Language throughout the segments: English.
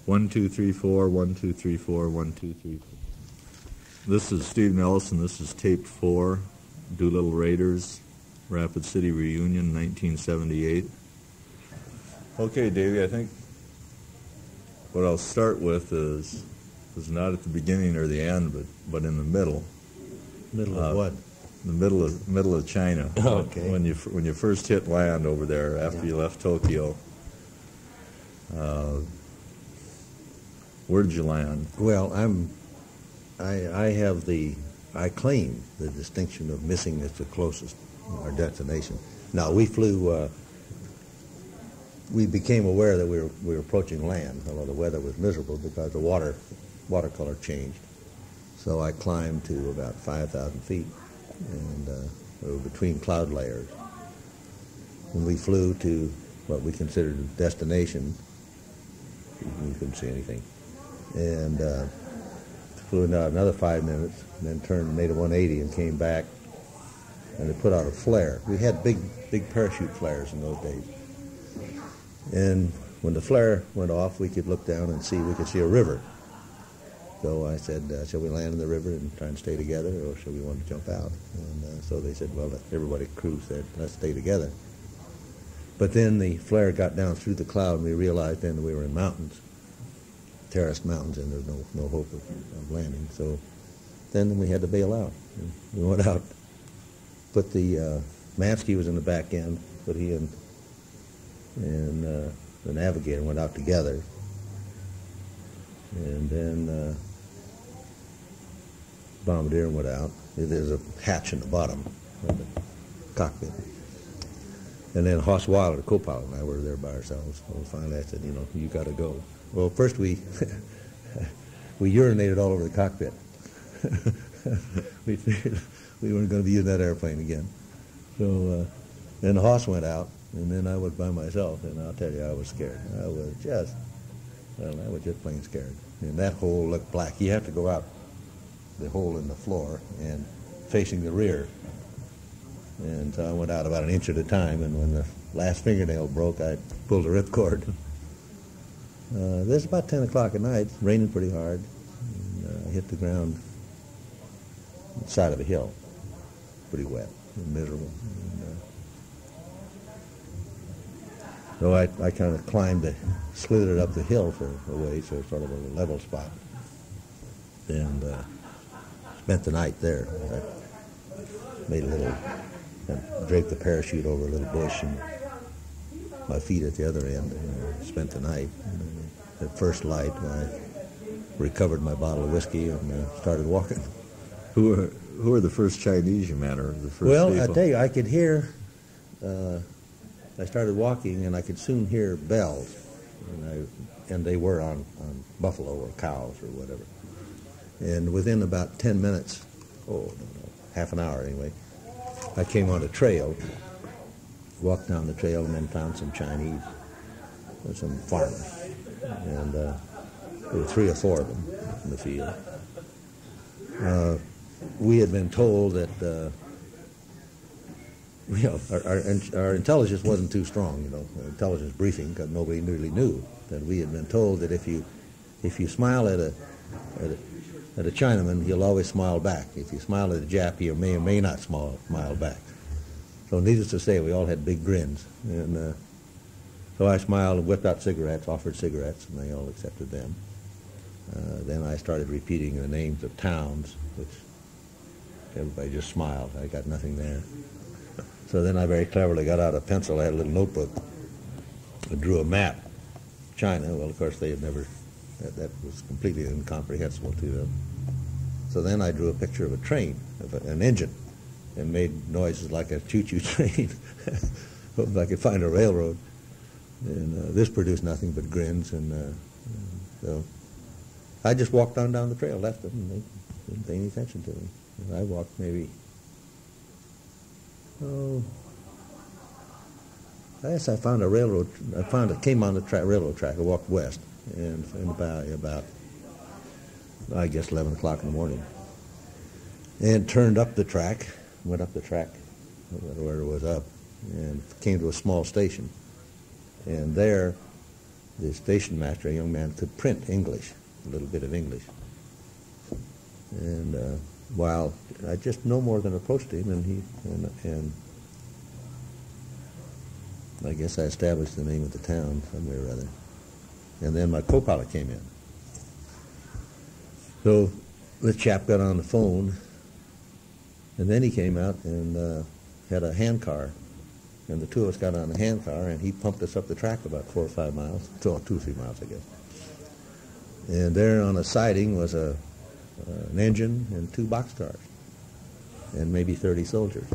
One, 2, 3, 4, 1, 2, 3, 4, 1, 2, 3, 4. This is Steve Nelson. This is tape 4, Doolittle Raiders, Rapid City Reunion, 1978. Okay, Davey, I think what I'll start with is not at the beginning or the end, but in the middle. Middle of what? The middle of China. Okay. When you first hit land over there after you left Tokyo. Where did you land? Well, I claim the distinction of missing as the closest our destination. Now we flew. We became aware that we were approaching land, although the weather was miserable because the watercolor changed. So I climbed to about 5,000 feet, and we were between cloud layers. When we flew to what we considered a destination, we couldn't see anything. And flew another 5 minutes, and then turned, made a 180 and came back, and they put out a flare. We had big parachute flares in those days. And when the flare went off, we could look down and we could see a river. So I said, shall we land in the river and try and stay together, or shall we want to jump out? And so they said, well, crew said, let's stay together. But then the flare got down through the cloud, and we realized then that we were in mountains, terraced mountains, and there's no hope of landing. So then we had to bail out. And we went out, put the Mansky was in the back end, but he and the navigator went out together. And then bombardier went out. There's a hatch in the bottom of the cockpit. And then Hoss Weiler, the co-pilot, and I were there by ourselves. So finally I said, you got to go. Well, first we urinated all over the cockpit. We figured we weren't going to be using that airplane again. So then Hoss went out, and then I was by myself, and I'll tell you, I was scared. I was just plain scared. And that hole looked black. You have to go out the hole in the floor and facing the rear. And so I went out about an inch at a time, and when the last fingernail broke, I pulled the ripcord. This is about 10 o'clock at night. It's raining pretty hard. And, I hit the ground on the side of a hill. Pretty wet and miserable. And, so I kind of slithered up the hill for a ways, so sort of a level spot. And spent the night there. I made draped the parachute over a little bush, and my feet at the other end, and spent the night. And at first light, I recovered my bottle of whiskey and started walking. Who were the first Chinese you met, or the first Well, people? I tell you, I could hear, I started walking, and I could soon hear bells, and they were on buffalo or cows or whatever. And within about 10 minutes, half an hour anyway, I came on a trail, walked down the trail, and then found some Chinese, some farmers. And there were 3 or 4 of them in the field. We had been told that our intelligence wasn't too strong, intelligence briefing, because nobody really knew. That we had been told that if you smile at a Chinaman, he'll always smile back. If you smile at a Jap, he may or may not smile back. So needless to say, we all had big grins. And so I smiled and whipped out cigarettes, offered cigarettes, and they all accepted them. Then I started repeating the names of towns, which everybody just smiled. I got nothing there. So then I very cleverly got out a pencil. I had a little notebook. I drew a map. China, well, of course, they had never, that was completely incomprehensible to them. So then I drew a picture of a train, of an engine, and made noises like a choo-choo train. Hoped I could find a railroad. And this produced nothing but grins, and so I just walked on down the trail, left them, and they didn't pay any attention to me. And I walked maybe, I guess I found a railroad. Came on the railroad track. I walked west, and about I guess 11 o'clock in the morning, and turned up the track. Went up the track, where it was up, and came to a small station. And there, the station master, a young man, could print English, a little bit of English. And while I just no more than approached him, and I guess I established the name of the town somewhere or other. And then my co-pilot came in. So the chap got on the phone, and then he came out and had a handcar. And the two of us got on the handcar, and he pumped us up the track about 4 or 5 miles, 2 or 3 miles, I guess. And there on a siding was an engine and 2 boxcars, and maybe 30 soldiers.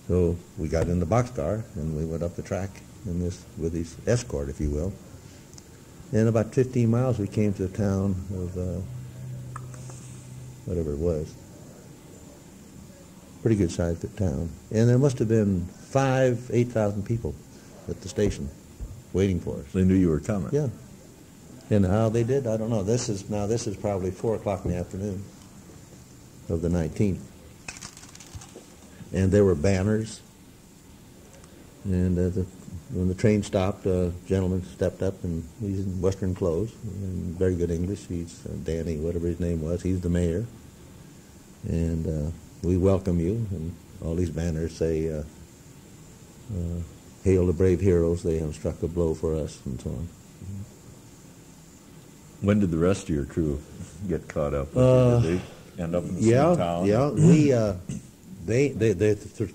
So we got in the boxcar, and we went up the track with his escort, if you will. And about 15 miles, we came to the town of whatever it was. Pretty good sized town. And there must have been 8,000 people at the station waiting for us. They knew you were coming. Yeah. And how they did, I don't know. This is probably 4 o'clock in the afternoon of the 19th. And there were banners. And when the train stopped, a gentleman stepped up, and he's in Western clothes, in very good English. He's Danny, whatever his name was. He's the mayor. And we welcome you. And all these banners say, hail the brave heroes, they have struck a blow for us, and so on. When did the rest of your crew get caught up? Did they end up in the same town? Yeah, we,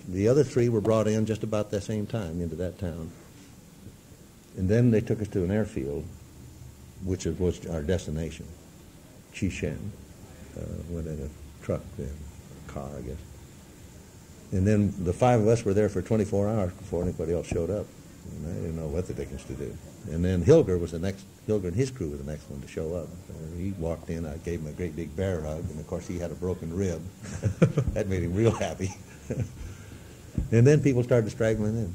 the other 3 were brought in just about the same time into that town. And then they took us to an airfield, which was our destination, Chishen. Went in a truck, a car, I guess. And then the 5 of us were there for 24 hours before anybody else showed up. And I didn't know what the dickens to do. And then Hilger and his crew were the next one to show up. He walked in, I gave him a great big bear hug, and of course he had a broken rib. That made him real happy. And then people started straggling in.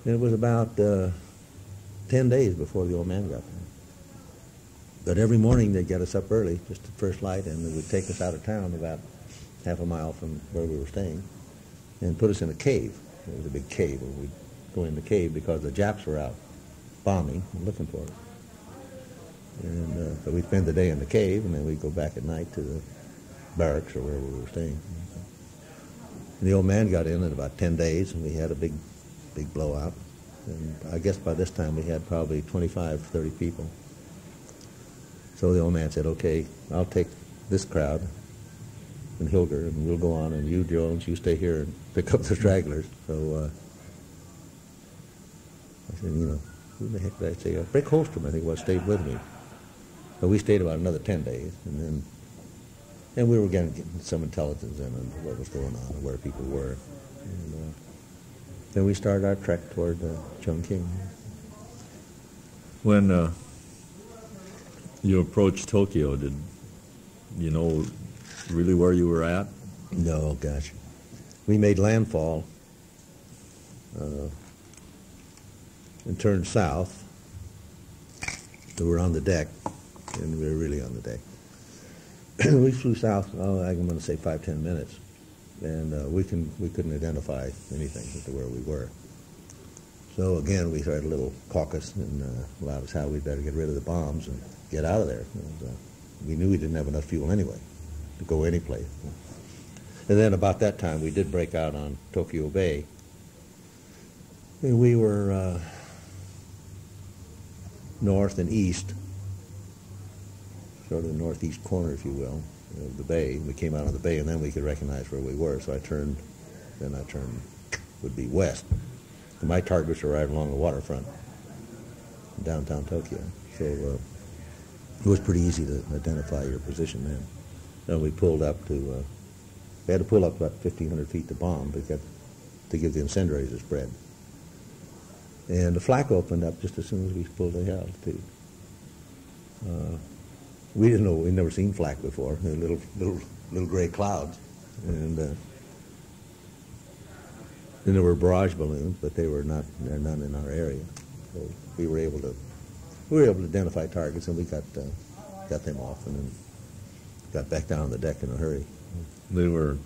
And it was about 10 days before the old man got there. But every morning they'd get us up early, just at first light, and they would take us out of town about half a mile from where we were staying, and put us in a cave. It was a big cave where we'd go in the cave because the Japs were out bombing and looking for us. And so we'd spend the day in the cave, and then we'd go back at night to the barracks or wherever we were staying. And the old man got in about 10 days, and we had a big blowout. And I guess by this time we had probably 25, 30 people. So the old man said, okay, I'll take this crowd and Hilger, and we'll go on, and you, Jones, you stay here and pick up the stragglers. So I said, who the heck did I say? Rick Holstrom, I think, stayed with me. So we stayed about another 10 days, and we were getting some intelligence in on what was going on and where people were. And then we started our trek toward Chongqing. When you approached Tokyo, did you know really where you were at? No, gosh. We made landfall and turned south. We were on the deck, and we were really on the deck. We flew south, I'm going to say 5-10 minutes, and we couldn't identify anything as to where we were. So again, we started a little caucus, and allowed us how we better get rid of the bombs and get out of there. And, we knew we didn't have enough fuel anyway to go any place. And then about that time, we did break out on Tokyo Bay. And we were north and east, sort of the northeast corner, if you will, of the bay. We came out of the bay, and then we could recognize where we were. So I turned would be west. And my targets were right along the waterfront in downtown Tokyo. So it was pretty easy to identify your position then. And we pulled up to, we had to pull up about 1,500 feet to bomb to give the incendiaries a spread. And the flak opened up just as soon as we pulled the altitude. We didn't know, we'd never seen flak before, little gray clouds. And then there were barrage balloons, but they're none in our area. So we were able to identify targets, and we got them off, and then got back down on the deck in a hurry. They were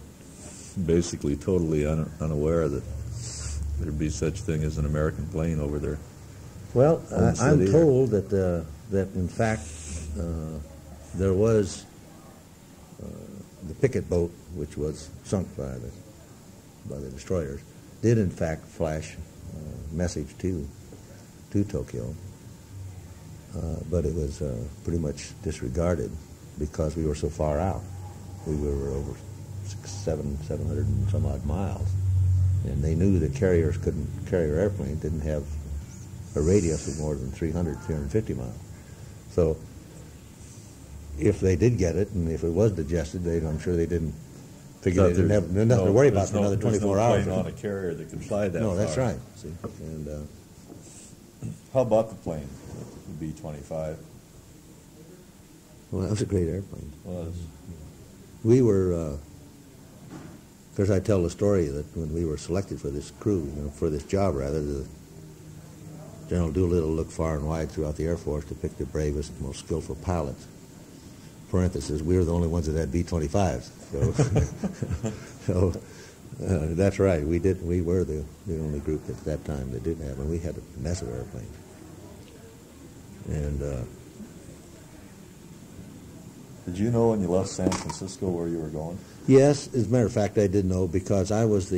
basically totally unaware that there'd be such thing as an American plane over there. Well, I'm city, told that that in fact there was the picket boat, which was sunk by the destroyers, did in fact flash a message to Tokyo, but it was pretty much disregarded because we were so far out. We were over 700 and some odd miles, and they knew that carrier airplanes didn't have a radius of more than 350 miles. So if they did get it, and if it was digested, I'm sure they didn't figure they didn't have nothing to worry about for another 24 hours. There's no plane on a carrier that can fly that far. No, that's right. See, and how about the plane, the B-25? well, that was a great airplane. Was. We were, of course, I tell the story that when we were selected for this crew, for this job rather, General Doolittle looked far and wide throughout the Air Force to pick the bravest, most skillful pilots. Parenthesis, we were the only ones that had B-25s. So that's right. We were the only group at that time that didn't have, and we had a mess of airplanes. And did you know when you left San Francisco where you were going? yes, as a matter of fact, I did know because I was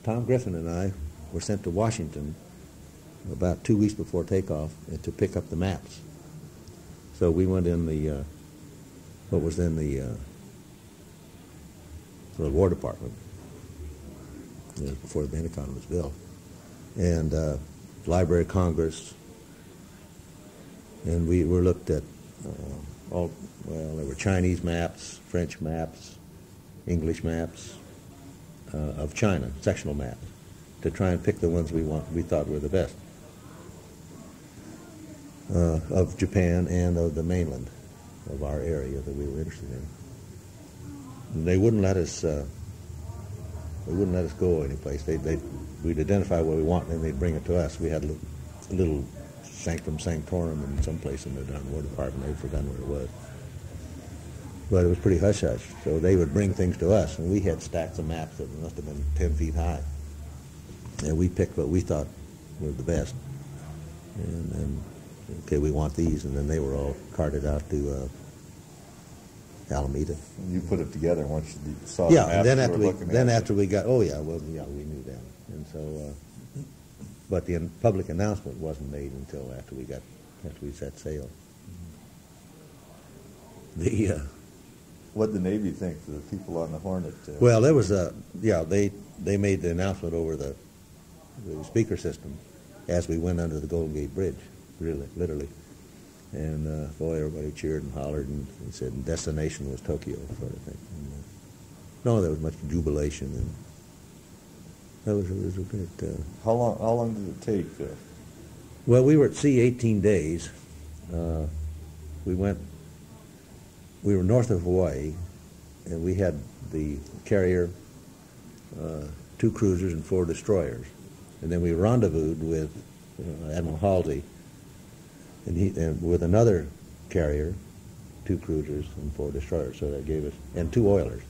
Tom Griffin and I were sent to Washington about 2 weeks before takeoff to pick up the maps. So we went in what was then the War Department, before the Pentagon was built, and Library of Congress, and we were looked at there were Chinese maps, French maps, English maps of China, sectional maps, to try and pick the ones we thought were the best of Japan and of the mainland of our area that we were interested in. And they wouldn't let us. They wouldn't let us go anyplace. We'd identify what we want, and then they'd bring it to us. We had a little sanctum sanctorum in some place in the War Department. I'd forgotten where it was, but it was pretty hush-hush. So they would bring things to us, and we had stacks of maps that must have been 10 feet high. And we picked what we thought were the best. And then, okay, we want these, and then they were all carted out to Alameda. And you put it together once you saw the maps. Yeah, then after we got, we knew them. And so, but the public announcement wasn't made until after we set sail. What did the Navy think, the people on the Hornet? Well, there was they made the announcement over the speaker system as we went under the Golden Gate Bridge, literally. And boy, everybody cheered and hollered, and said destination was Tokyo, sort of thing. And, there was much jubilation, and it was a great. How long did it take? Well, we were at sea 18 days. We were north of Hawaii, and we had the carrier, 2 cruisers and 4 destroyers, and then we rendezvoused with Admiral Halsey, and with another carrier, 2 cruisers and 4 destroyers. So that gave us, and 2 oilers.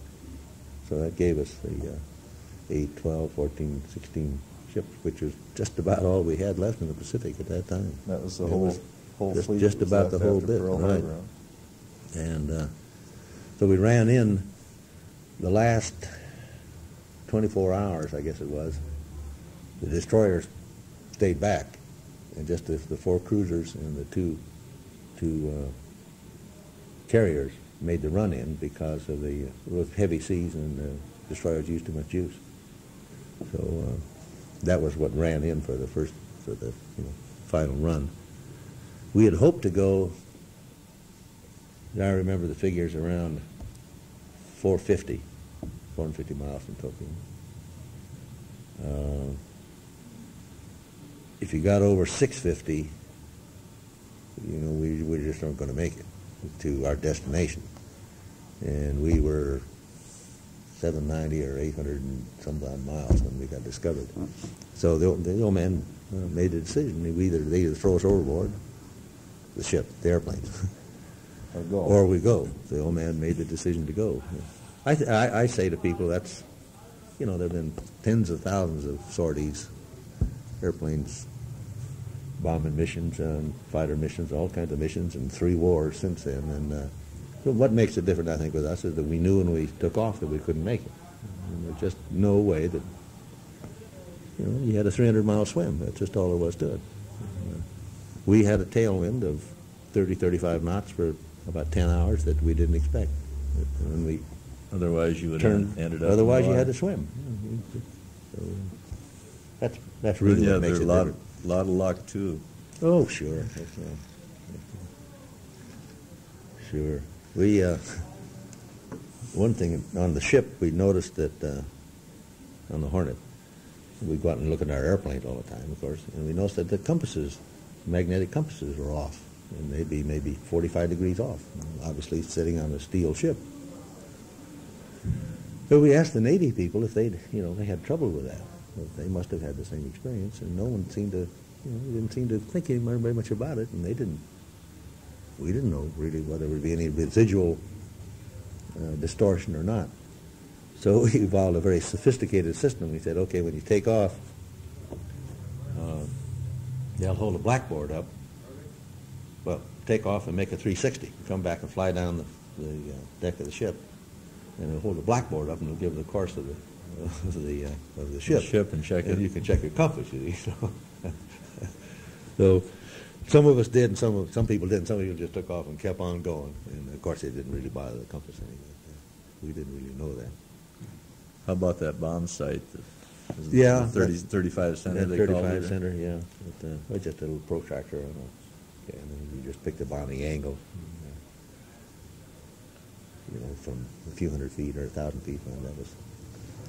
So that gave us the 8, 12, 14, 16 ships, which was just about all we had left in the Pacific at that time. That was the whole fleet. Just about the whole bit, right? And so we ran in the last 24 hours, I guess it was. The destroyers stayed back, and just the 4 cruisers and the two carriers made the run in because of the heavy seas, and the destroyers used too much juice. So that was what ran in for the final run. We had hoped to go, I remember the figures, around 450 miles from Tokyo. If you got over 650, we just weren't going to make it to our destination. And we were 790 or 800 and some odd miles when we got discovered. So the old man made a decision. They either throw us overboard, the ship, the airplanes, or we go. The old man made the decision to go. I say to people, that's you know, there have been tens of thousands of sorties, airplanes, bombing missions, fighter missions, all kinds of missions, and 3 wars since then. And so what makes it different, I think, with us is that we knew when we took off that we couldn't make it. And there's just no way that, you know, you had a 300-mile swim. That's just all there was to it. We had a tailwind of 30, 35 knots for about 10 hours that we didn't expect. And we otherwise, you would have ended up. Otherwise, you had to swim. So that's really what makes it different. A lot of luck too. Oh, sure. Sure. We one thing on the ship, we noticed that on the Hornet, we go out and look at our airplanes all the time, of course, and we noticed that the compasses, magnetic compasses, were off, and maybe 45 degrees off. Obviously, sitting on a steel ship. So we asked the Navy people if they had trouble with that. They must have had the same experience, and no one seemed to, didn't seem to think very much about it, and they didn't. We didn't know really whether there would be any residual distortion or not. So we evolved a very sophisticated system. We said, okay, when you take off, they'll hold a blackboard up. Well, take off and make a 360. Come back and fly down the deck of the ship, and they'll hold a blackboard up and they'll give the course of the ship. The ship and check it. And you can check your compass, you see. So some of us did, and some people didn't. Some people just took off and kept on going. And of course, they didn't really bother the compass anyway. We didn't really know that. How about that bomb site? Yeah. 35 center, they called it? 35 center, yeah. With just a little protractor on it. And then you just pick the bombing angle. From a few hundred feet or 1,000 feet. And that was.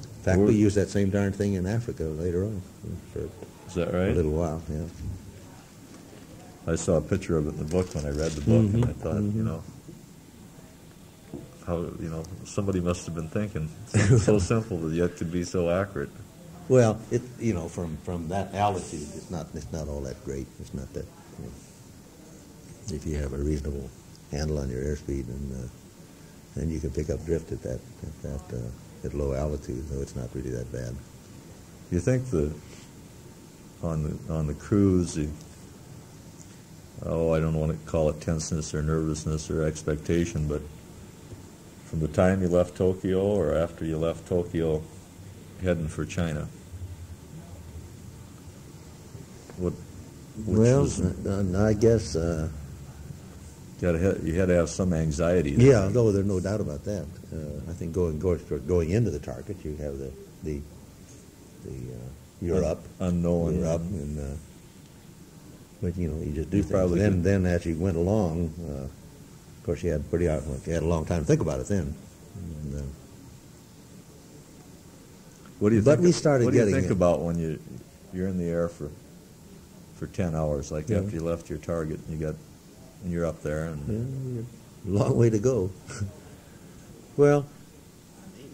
In fact, we used that same darn thing in Africa later on. Is that right? A little while, yeah. I saw a picture of it in the book when I read the book, and I thought, how somebody must have been thinking so simple that yet could be so accurate. Well, from that altitude, it's not all that great. It's not that. If you have a reasonable handle on your airspeed, and then you can pick up drift at low altitude, though it's not really that bad. You think on the cruise, I don't want to call it tenseness or nervousness or expectation, but from the time you left Tokyo or after you left Tokyo heading for China, I guess you had to have some anxiety. Yeah, no, there's no doubt about that. I think going into the target, you have the you're up, unknown, you're up, and but you just do things. Then as you went along, of course, you had a long time to think about it then. And, what do you think it. About when you're in the air for 10 hours, like after you left your target, and you're up there, and a long way to go. Well,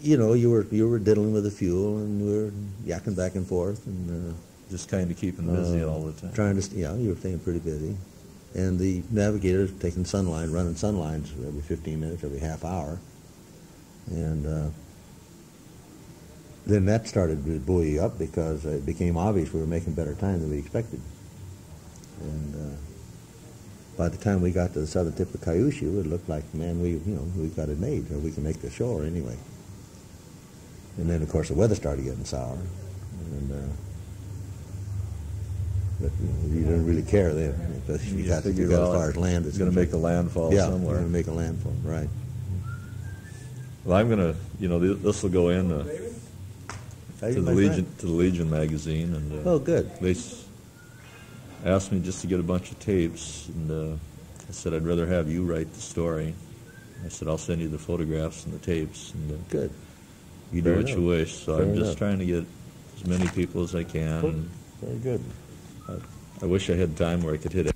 you were diddling with the fuel, and we were yakking back and forth, and just kind of keeping busy all the time. You were staying pretty busy, and the navigators taking running sunlines every 15 minutes, every half hour, and then that started to buoy up because it became obvious we were making better time than we expected, and by the time we got to the southern tip of Kyushu, it looked like, man, we've got it made, or we can make the shore anyway. And then, of course, the weather started getting sour, and but you didn't really care then. Because you got as far as land. It's going to make a landfall somewhere. Yeah, going to make a landfall, right. Well, I'm going to, this will go in to the Legion magazine, and oh, good. They asked me just to get a bunch of tapes, and I said I'd rather have you write the story. I said I'll send you the photographs and the tapes, and good. You do what you wish. So I'm just trying to get as many people as I can. Very good. I wish I had time where I could hit it.